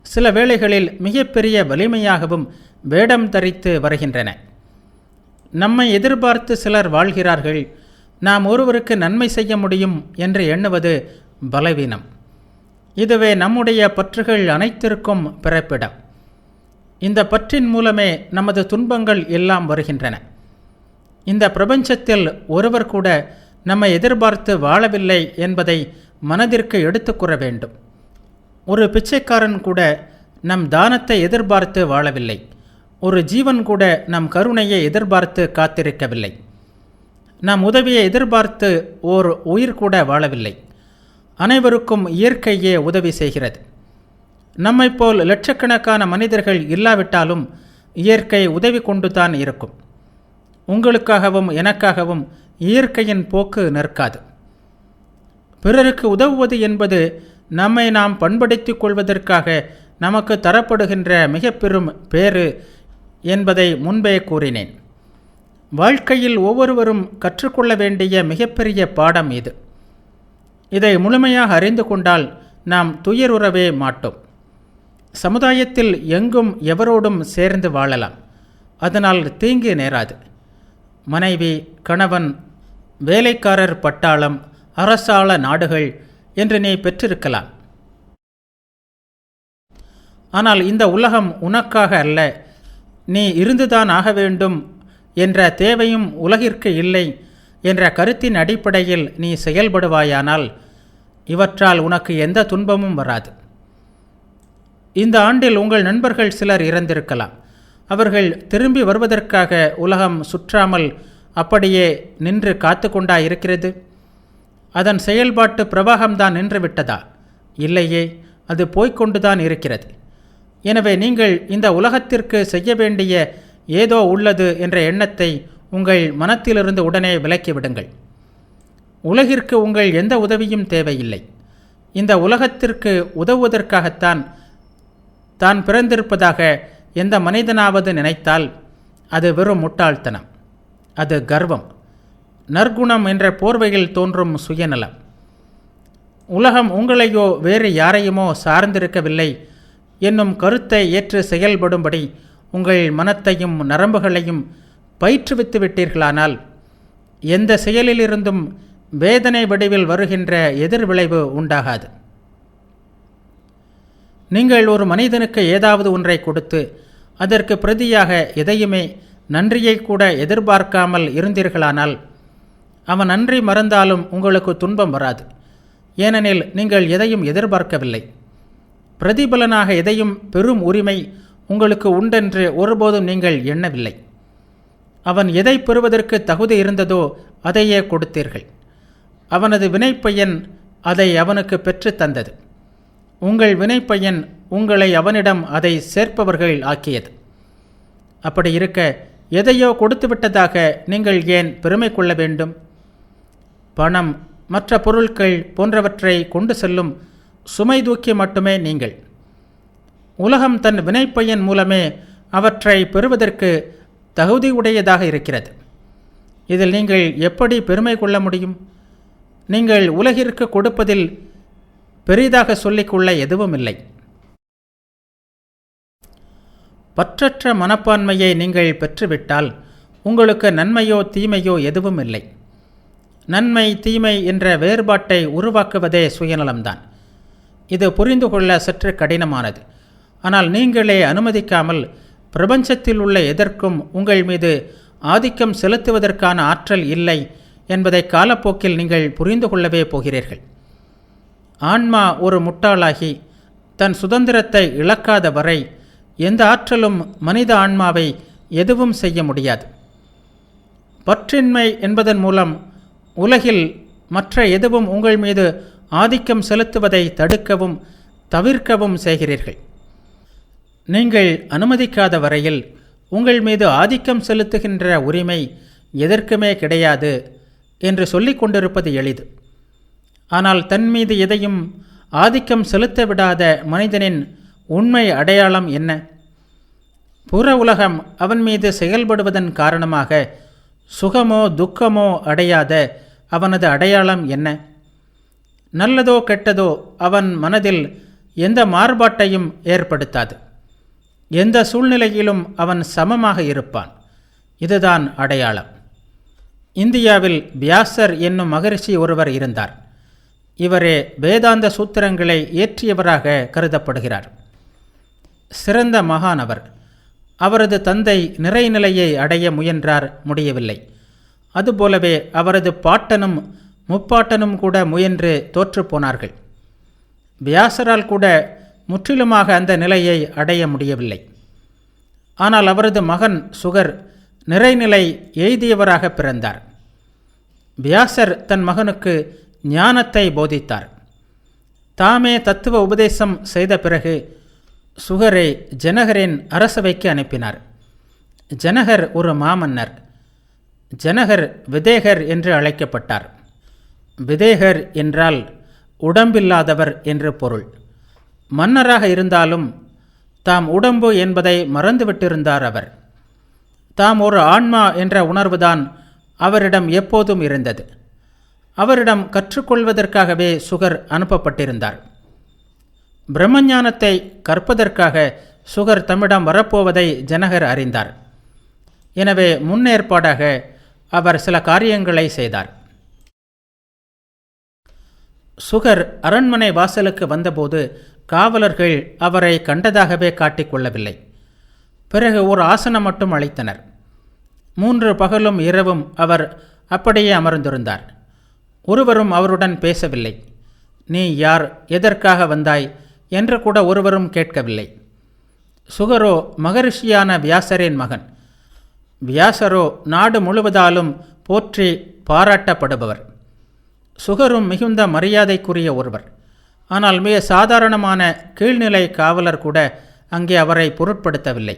சில வேளைகளில் மிகப்பெரிய வலிமையாகவும் வேடம் தரித்து வருகின்றன. நம்மை எதிர்பார்த்து சிலர் வாழ்கிறார்கள். நாம் ஒருவருக்கு நன்மை செய்ய முடியும் என்று எண்ணுவது பலவீனம். இதுவே நம்முடைய பற்றுகள் அனைத்திற்கும் பிறப்பிடம். இந்த பற்றின் மூலமே நமது துன்பங்கள் எல்லாம் வருகின்றன. இந்த பிரபஞ்சத்தில் ஒருவர் கூட நம்மை எதிர்பார்த்து வாழவில்லை என்பதை மனதிற்கு எடுத்துக்கூற வேண்டும். ஒரு பிச்சைக்காரன் கூட நம் தானத்தை எதிர்பார்த்து வாழவில்லை. ஒரு ஜீவன் கூட நம் கருணையை எதிர்பார்த்து காத்திருக்கவில்லை. நம் உதவியை எதிர்பார்த்து ஓர் உயிர் கூட வாழவில்லை. அனைவருக்கும் இயற்கையே உதவி செய்கிறது. நம்மைப்போல் லட்சக்கணக்கான மனிதர்கள் இல்லாவிட்டாலும் இயற்கை உதவி கொண்டுதான் இருக்கும். உங்களுக்காகவும் எனக்காகவும் இயற்கையின் போக்கு நிற்காது. பிறருக்கு உதவுவது என்பது நம்மை நாம் பண்படுத்திக் கொள்வதற்காக நமக்கு தரப்படுகின்ற மிக பெரும் பேறு என்பதை முன்பே கூறினேன். வாழ்க்கையில் ஒவ்வொருவரும் கற்றுக்கொள்ள வேண்டிய மிகப்பெரிய பாடம் இது. இதை முழுமையாக அறிந்து கொண்டால் நாம் துயருறவே மாட்டோம். சமுதாயத்தில் எங்கும் எவரோடும் சேர்ந்து வாழலாம். அதனால் தீங்கு நேராது. மனைவி, கணவன், வேலைக்காரர் பட்டாளம், அரசாள நாடுகள் என்று நீ பெற்றிருக்கலாம். ஆனால் இந்த உலகம் உனக்காக அல்ல, நீ இருந்துதான் ஆக வேண்டும் என்ற தேவையும் உலகிற்கு இல்லை என்ற கருத்தின் அடிப்படையில் நீ செயல்படுவாயானால் இவற்றால் உனக்கு எந்த துன்பமும் வராது. இந்த ஆண்டில் உங்கள் நண்பர்கள் சிலர் இறந்திருக்கலாம். அவர்கள் திரும்பி வருவதற்காக உலகம் சுற்றாமல் அப்படியே நின்று காத்து கொண்டா இருக்கிறது? அதன் செயல்பாட்டு பிரவாகம்தான் நின்று விட்டதா? இல்லையே, அது போய்கொண்டுதான் இருக்கிறது. எனவே நீங்கள் இந்த உலகத்திற்கு செய்ய வேண்டிய ஏதோ உள்ளது என்ற எண்ணத்தை உங்கள் மனத்திலிருந்து உடனே விலக்கிவிடுங்கள். உலகிற்கு உங்கள் எந்த உதவியும் தேவையில்லை. இந்த உலகத்திற்கு உதவுவதற்காகத்தான் தான் பிறந்திருப்பதாக எந்த மனிதனாவது நினைத்தால் அது வெறும் முட்டாள்தனம். அது கர்வம், நற்குணம் என்ற போர்வையில் தோன்றும் சுயநலம். உலகம் உங்களையோ வேறு யாரையுமோ சார்ந்திருக்கவில்லை என்னும் கருத்தை ஏற்று செயல்படும்படி உங்கள் மனத்தையும் நரம்புகளையும் பயிற்றுவித்து விட்டீர்களானால் எந்த செயலிலிருந்தும் வேதனை வடிவில் வருகின்ற எதிர்விளைவு உண்டாகாது. நீங்கள் ஒரு மனிதனுக்கு ஏதாவது ஒன்றை கொடுத்து அதற்கு பிரதியாக எதையுமே நன்றியை கூட எதிர்பார்க்காமல் இருந்தீர்களானால் அவன் நன்றி மறந்தாலும் உங்களுக்கு துன்பம் வராது. ஏனெனில் நீங்கள் எதையும் எதிர்பார்க்கவில்லை. பிரதிபலனாக எதையும் பெரும் உரிமை உங்களுக்கு உண்டென்று ஒருபோதும் நீங்கள் எண்ணவில்லை. அவன் எதை பெறுவதற்கு தகுதி இருந்ததோ அதையே கொடுத்தீர்கள். அவனது வினைப்பயன் அதை அவனுக்கு பெற்று தந்தது. உங்கள் வினைப்பயன் உங்களை அவனிடம் அதை சேர்ப்பவர்கள் ஆக்கியது. அப்படி இருக்க எதையோ கொடுத்துவிட்டதாக நீங்கள் ஏன் பெருமை கொள்ள வேண்டும்? பணம், மற்ற பொருட்கள் போன்றவற்றை கொண்டு செல்லும் சுமை தூக்கி மட்டுமே நீங்கள். உலகம் தன் வினைப்பயன் மூலமே அவற்றை பெறுவதற்கு தகுதியுடையதாக இருக்கிறது. இதில் நீங்கள் எப்படி பெருமை கொள்ள முடியும்? நீங்கள் உலகிற்கு கொடுப்பதில் பெரிதாக சொல்லிக்கொள்ள எதுவும் இல்லை. பற்றற்ற மனப்பான்மையை நீங்கள் பெற்றுவிட்டால் உங்களுக்கு நன்மையோ தீமையோ எதுவும் இல்லை. நன்மை தீமை என்ற வேறுபாட்டை உருவாக்குவதே சுயநலம்தான். இது புரிந்து கொள்ள சற்று கடினமானது. ஆனால் நீங்களே அனுமதிக்காமல் பிரபஞ்சத்தில் உள்ள எதற்கும் உங்கள் மீது ஆதிக்கம் செலுத்துவதற்கான ஆற்றல் இல்லை என்பதை காலப்போக்கில் நீங்கள் புரிந்து கொள்ளவே போகிறீர்கள். ஆன்மா ஒரு முட்டாளாகி தன் சுதந்திரத்தை இழக்காத வரை எந்த ஆற்றலும் மனித ஆன்மாவை எதுவும் செய்ய முடியாது. பற்றின்மை என்பதன் மூலம் உலகில் மற்ற எதுவும் உங்கள் மீது ஆதிக்கம் செலுத்துவதை தடுக்கவும் தவிர்க்கவும் செய்கிறீர்கள். நீங்கள் அனுமதிக்காத வரையில் உங்கள் மீது ஆதிக்கம் செலுத்துகின்ற உரிமை எதற்குமே கிடையாது என்று சொல்லிக் கொண்டிருப்பது எளிது. ஆனால் தன் மீது எதையும் ஆதிக்கம் செலுத்த விடாத மனிதனின் உண்மை அடையாளம் என்ன? புற உலகம் அவன் மீது செயல்படுவதன் காரணமாக சுகமோ துக்கமோ அடையாத அவனது அடையாளம் என்ன? நல்லதோ கெட்டதோ அவன் மனதில் எந்த மாறுபாட்டையும் ஏற்படுத்தாது. எந்த சூழ்நிலையிலும் அவன் சமமாக இருப்பான். இதுதான் அடையாளம். இந்தியாவில் வியாசர் என்னும் மகரிஷி ஒருவர் இருந்தார். இவரே வேதாந்த சூத்திரங்களை இயற்றியவராக கருதப்படுகிறார். சிறந்த மகான் அவர். அவரது தந்தை நிறைநிலையை அடைய முயன்றார், முடியவில்லை. அதுபோலவே அவரது பாட்டனும் முப்பாட்டனும் கூட முயன்று தோற்றுப்போனார்கள். வியாசரால் கூட முற்றிலுமாக அந்த நிலையை அடைய முடியவில்லை. ஆனால் அவரது மகன் சுகர் நிறைநிலை எய்தியவராக பிறந்தார். வியாசர் தன் மகனுக்கு ஞானத்தை போதித்தார். தாமே தத்துவ உபதேசம் செய்த பிறகு சுகரை ஜனகரின் அரசவைக்கு அனுப்பினார். ஜனகர் ஒரு மாமன்னர். ஜனகர் விதேகர் என்று அழைக்கப்பட்டார். விதேகர் என்றால் உடம்பில்லாதவர் என்று பொருள். மன்னராக இருந்தாலும் தாம் உடம்பு என்பதை மறந்துவிட்டிருந்தார் அவர். தாம் ஒரு ஆன்மா என்ற உணர்வுதான் அவரிடம் எப்போதும் இருந்தது. அவரிடம் கற்றுக்கொள்வதற்காகவே சுகர் அனுப்பப்பட்டிருந்தார். பிரம்மஞானத்தை கற்பதற்காக சுகர் தம்மிடம் வரப்போவதை ஜனகர் அறிந்தார். எனவே முன்னேற்பாடாக அவர் சில காரியங்களை செய்தார். சுகர் அரண்மனை வாசலுக்கு வந்தபோது காவலர்கள் அவரை கண்டதாகவே காட்டிக்கொள்ளவில்லை. பிறகு ஒரு ஆசனம் மட்டும் அளித்தனர். 3 பகலும் இரவும் அவர் அப்படியே அமர்ந்திருந்தார். ஒருவரும் அவருடன் பேசவில்லை. நீ யார், எதற்காக வந்தாய் என்று கூட ஒருவரும் கேட்கவில்லை. சுகரோ மகரிஷியான வியாசரின் மகன். வியாசரோ நாடு முழுவதாலும் போற்றி பாராட்டப்படுபவர். சுகரும் மிகுந்த மரியாதைக்குரிய ஒருவர். ஆனால் மிக சாதாரணமான கீழ்நிலை காவலர் கூட அங்கே அவரை பொருட்படுத்தவில்லை.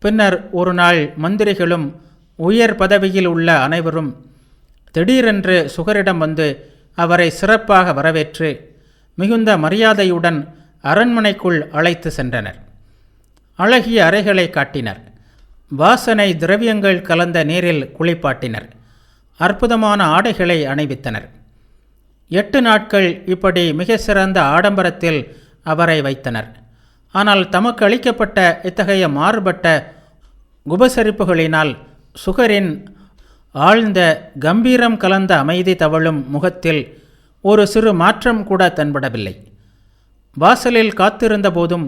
பின்னர் ஒரு நாள் மந்திரிகளும் உயர் பதவியில் உள்ள அனைவரும் திடீரென்று சுகரிடம் வந்து அவரை சிறப்பாக வரவேற்று மிகுந்த மரியாதையுடன் அரண்மனைக்குள் அழைத்து சென்றனர். அழகிய அறைகளை காட்டினர். வாசனை திரவியங்கள் கலந்த நீரில் குளிப்பாட்டினர். அற்புதமான ஆடைகளை அணிவித்தனர். 8 நாட்கள் இப்படி மிக சிறந்த ஆடம்பரத்தில் அவரை வைத்தனர். ஆனால் தமக்கு அளிக்கப்பட்ட இத்தகைய மாறுபட்ட உபசரிப்புகளினால் சுகரின் ஆழ்ந்த கம்பீரம் கலந்த அமைதி தவழும் முகத்தில் ஒரு சிறு மாற்றம் கூட தென்படவில்லை. வாசலில் காத்திருந்த போதும்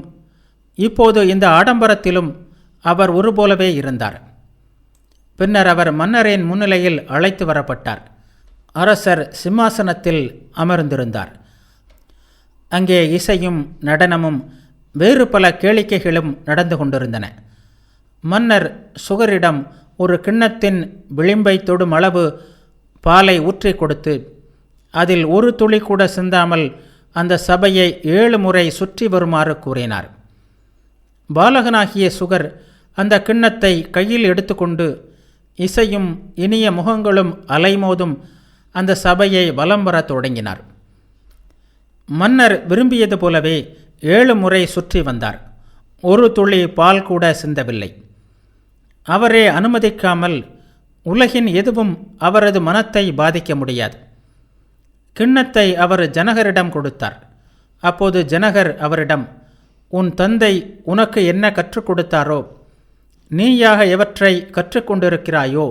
இப்போது இந்த ஆடம்பரத்திலும் அவர் ஒருபோலவே இருந்தார். பின்னர் அவர் மன்னரின் முன்னிலையில் அழைத்து வரப்பட்டார். அரசர் சிம்மாசனத்தில் அமர்ந்திருந்தார். அங்கே இசையும் நடனமும் வேறு பல கேளிக்கைகளும் நடந்து கொண்டிருந்தன. மன்னர் சுகரிடம் ஒரு கிண்ணத்தின் விளிம்பை தொடும் அளவு பாலை ஊற்றி கொடுத்து அதில் ஒரு துளி கூட சிந்தாமல் அந்த சபையை 7 முறை சுற்றி வருமாறு கூறினார். பாலகனாகிய சுகர் அந்த கிண்ணத்தை கையில் எடுத்துக்கொண்டு இசையும் இனிய முகங்களும் அலைமோதும் அந்த சபையை வலம் வர தொடங்கினார். மன்னர் விரும்பியது போலவே 7 முறை சுற்றி வந்தார். ஒரு துளி பால் கூட சிந்தவில்லை. அவரே அனுமதிக்காமல் உலகின் எதுவும் அவரது மனத்தை பாதிக்க முடியாது. கிண்ணத்தை அவர் ஜனகரிடம் கொடுத்தார். அப்போது ஜனகர் அவரிடம், உன் தந்தை உனக்கு என்ன கற்றுக் கொடுத்தாரோ, நீயாக எவற்றை கற்றுக்கொண்டிருக்கிறாயோ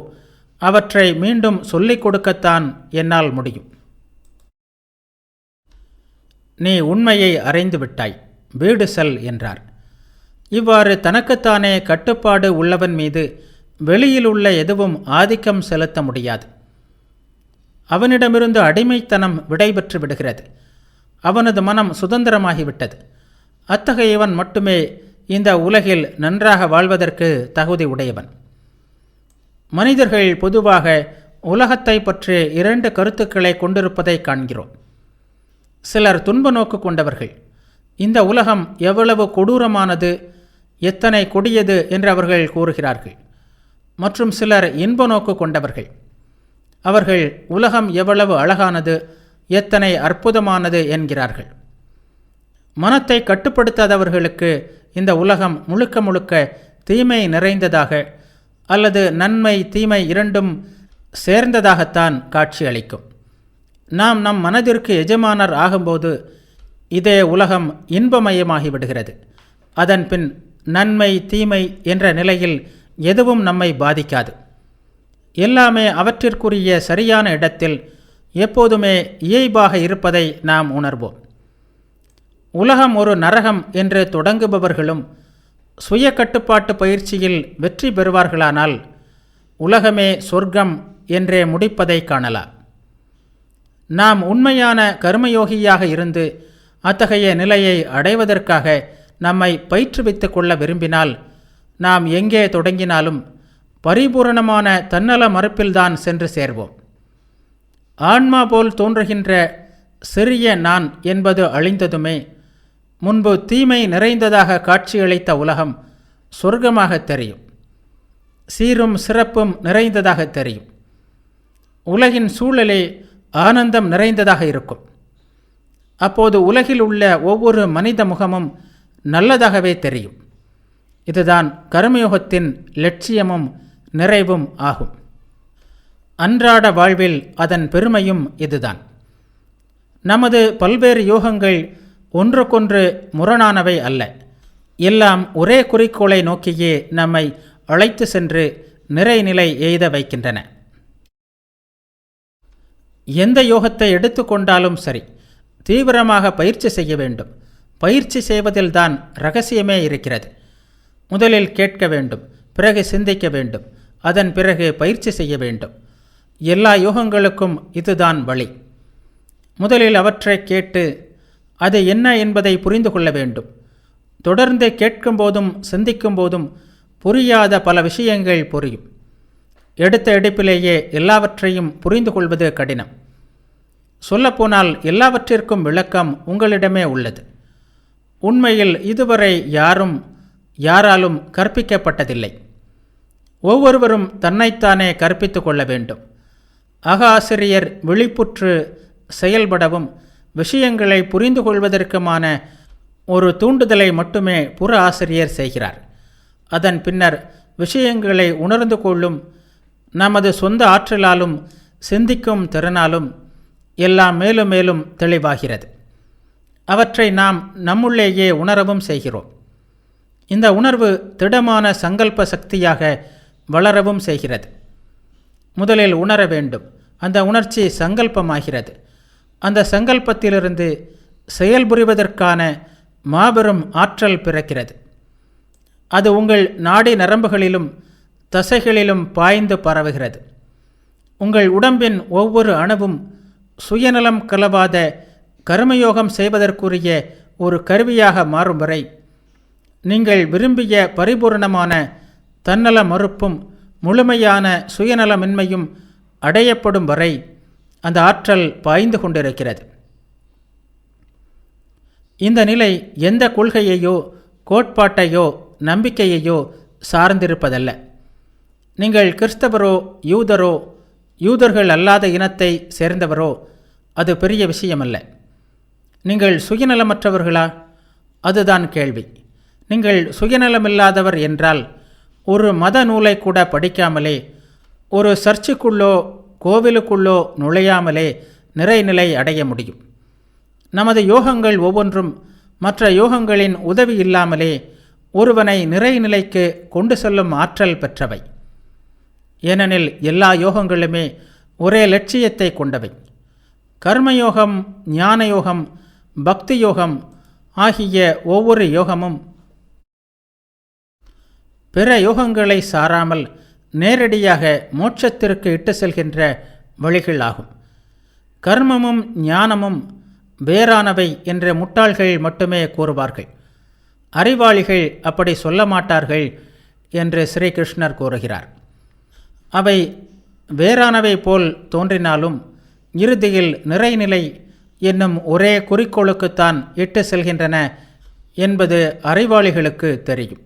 அவற்றை மீண்டும் சொல்லிக் கொடுக்கத்தான் என்னால் முடியும். நீ உண்மையை அறிந்து விட்டாய், வீடு செல் என்றார். இவ்வாறு தனக்குத்தானே கட்டுப்பாடு உள்ளவன் மீது வெளியில் உள்ள எதுவும் ஆதிக்கம் செலுத்த முடியாது. அவனிடமிருந்து அடிமைத்தனம் விடைபெற்று விடுகிறது. அவனது மனம் சுதந்திரமாகிவிட்டது. அத்தகையவன் மட்டுமே இந்த உலகில் நன்றாக வாழ்வதற்கு தகுதி உடையவன். மனிதர்கள் பொதுவாக உலகத்தை பற்றி 2 கருத்துக்களை கொண்டிருப்பதை காண்கிறோம். சிலர் துன்ப நோக்கு கொண்டவர்கள். இந்த உலகம் எவ்வளவு கொடூரமானது, எத்தனை கொடியது என்று அவர்கள் கூறுகிறார்கள். மற்றும் சிலர் இன்ப நோக்கு கொண்டவர்கள். அவர்கள் உலகம் எவ்வளவு அழகானது, எத்தனை அற்புதமானது என்கிறார்கள். மனத்தை கட்டுப்படுத்தாதவர்களுக்கு இந்த உலகம் முழுக்க முழுக்க தீமை நிறைந்ததாக அல்லது நன்மை தீமை இரண்டும் சேர்ந்ததாகத்தான் காட்சியளிக்கும். நாம் நம் மனதிற்கு எஜமானர் ஆகும்போது இதே உலகம் இன்பமயமாகிவிடுகிறது. அதன்பின் நன்மை தீமை என்ற நிலையில் எதுவும் நம்மை பாதிக்காது. எல்லாமே அவற்றிற்குரிய சரியான இடத்தில் எப்போதுமே இயல்பாக இருப்பதை நாம் உணர்வோம். உலகம் ஒரு நரகம் என்று தொடங்குபவர்களும் சுய கட்டுப்பாட்டு பயிற்சியில் வெற்றி பெறுவார்களானால் உலகமே சொர்க்கம் என்றே முடிப்பதை காணலாம். நாம் உண்மையான கர்மயோகியாக இருந்து அத்தகைய நிலையை அடைவதற்காக நம்மை பயிற்றுவித்துக் கொள்ள விரும்பினால் நாம் எங்கே தொடங்கினாலும் பரிபூரணமான தன்னல மறுப்பில்தான் சென்று சேர்வோம். ஆன்மா போல் தோன்றுகின்ற சிறிய நான் என்பது அழிந்ததுமே முன்பு தீமை நிறைந்ததாக காட்சியளித்த உலகம் சொர்க்கமாக தெரியும். சீரும் சிறப்பும் நிறைந்ததாக தெரியும். உலகின் சூழலே ஆனந்தம் நிறைந்ததாக இருக்கும். அப்போது உலகில் உள்ள ஒவ்வொரு மனித முகமும் நல்லதாகவே தெரியும். இதுதான் கர்மயோகத்தின் லட்சியமும் நிறைவும் ஆகும். அன்றாட வாழ்வில் அதன் பெருமையும் இதுதான். நமது பல்வேறு யோகங்கள் ஒன்றுக்கொன்று முரணானவை அல்ல. எல்லாம் ஒரே குறிக்கோளை நோக்கியே நம்மை அழைத்து சென்று நிறைநிலை எய்த வைக்கின்றன. எந்த யோகத்தை எடுத்துக்கொண்டாலும் சரி, தீவிரமாக பயிற்சி செய்ய வேண்டும். பயிற்சி செய்வதில்தான் இரகசியமே இருக்கிறது. முதலில் கேட்க வேண்டும், பிறகு சிந்திக்க வேண்டும், அதன் பிறகு பயிற்சி செய்ய வேண்டும். எல்லா யோகங்களுக்கும் இதுதான் வழி. முதலில் அவற்றை கேட்டு அது என்ன என்பதை புரிந்து கொள்ள வேண்டும். தொடர்ந்து கேட்கும் போதும் சிந்திக்கும் போதும் புரியாத பல விஷயங்கள் புரியும். எடுத்த எடுப்பிலேயே எல்லாவற்றையும் புரிந்து கொள்வது கடினம். சொல்லப்போனால் எல்லாவற்றிற்கும் விளக்கம் உங்களிடமே உள்ளது. உண்மையில் இதுவரை யாராலும் கற்பிக்கப்பட்டதில்லை. ஒவ்வொருவரும் தன்னைத்தானே கற்பித்து கொள்ள வேண்டும். ஆசிரியர் விழிப்புற்று செயல்படவும் விஷயங்களை புரிந்து கொள்வதற்குமான ஒரு தூண்டுதலை மட்டுமே புற ஆசிரியர் செய்கிறார். அதன் பின்னர் விஷயங்களை உணர்ந்து கொள்ளும் நமது சொந்த ஆற்றலாலும் சிந்திக்கும் திறனாலும் எல்லாம் மேலும் மேலும் தெளிவாகிறது. அவற்றை நாம் நம்முள்ளேயே உணரவும் செய்கிறோம். இந்த உணர்வு திடமான சங்கல்ப சக்தியாக வளரவும் செய்கிறது. முதலில் உணர வேண்டும். அந்த உணர்ச்சி சங்கல்பமாகிறது. அந்த சங்கல்பத்திலிருந்து செயல்புரிவதற்கான மாபெரும் ஆற்றல் பிறக்கிறது. அது உங்கள் நாடி நரம்புகளிலும் தசைகளிலும் பாய்ந்து பரவுகிறது. உங்கள் உடம்பின் ஒவ்வொரு அணுவும் சுயநலம் கலவாத கர்மயோகம் செய்வதற்குரிய ஒரு கருவியாக மாறும் வரை, நீங்கள் விரும்பிய பரிபூர்ணமான தன்னல மறுப்பும் முழுமையான சுயநலமின்மையும் அடையப்படும் வரை அந்த ஆற்றல் பாய்ந்து கொண்டிருக்கிறது. இந்த நிலை எந்த கொள்கையையோ கோட்பாட்டையோ நம்பிக்கையையோ சார்ந்திருப்பதல்ல. நீங்கள் கிறிஸ்தவரோ யூதர்கள் அல்லாத இனத்தை சேர்ந்தவரோ அது பெரிய விஷயமல்ல. நீங்கள் சுயநலமற்றவர்களா? அதுதான் கேள்வி. நீங்கள் சுயநலமில்லாதவர் என்றால் ஒரு மத நூலை கூட படிக்காமலே, ஒரு சர்ச்சுக்குள்ளோ கோவிலுக்குள்ளோ நுழையாமலே நிறைநிலை அடைய முடியும். நமது யோகங்கள் ஒவ்வொன்றும் மற்ற யோகங்களின் உதவி இல்லாமலே ஒருவனை நிறைநிலைக்கு கொண்டு செல்லும் ஆற்றல் பெற்றவை. ஏனெனில் எல்லா யோகங்களுமே ஒரே லட்சியத்தை கொண்டவை. கர்மயோகம், ஞான யோகம், பக்தி யோகம் ஆகிய ஒவ்வொரு யோகமும் பிற யோகங்களை சாராமல் நேரடியாக மோட்சத்திற்கு இட்டு செல்கின்ற வழிகள் ஆகும். கர்மமும் ஞானமும் வேறானவை என்ற முட்டாள்கள் மட்டுமே கூறுவார்கள். அறிவாளிகள் அப்படி சொல்ல மாட்டார்கள் என்று ஸ்ரீகிருஷ்ணர் கூறுகிறார். அவை வேறானவை போல் தோன்றினாலும் இறுதியில் நிறைநிலை என்னும் ஒரே குறிக்கோளுக்குத்தான் இட்டு செல்கின்றன என்பது அறிவாளிகளுக்கு தெரியும்.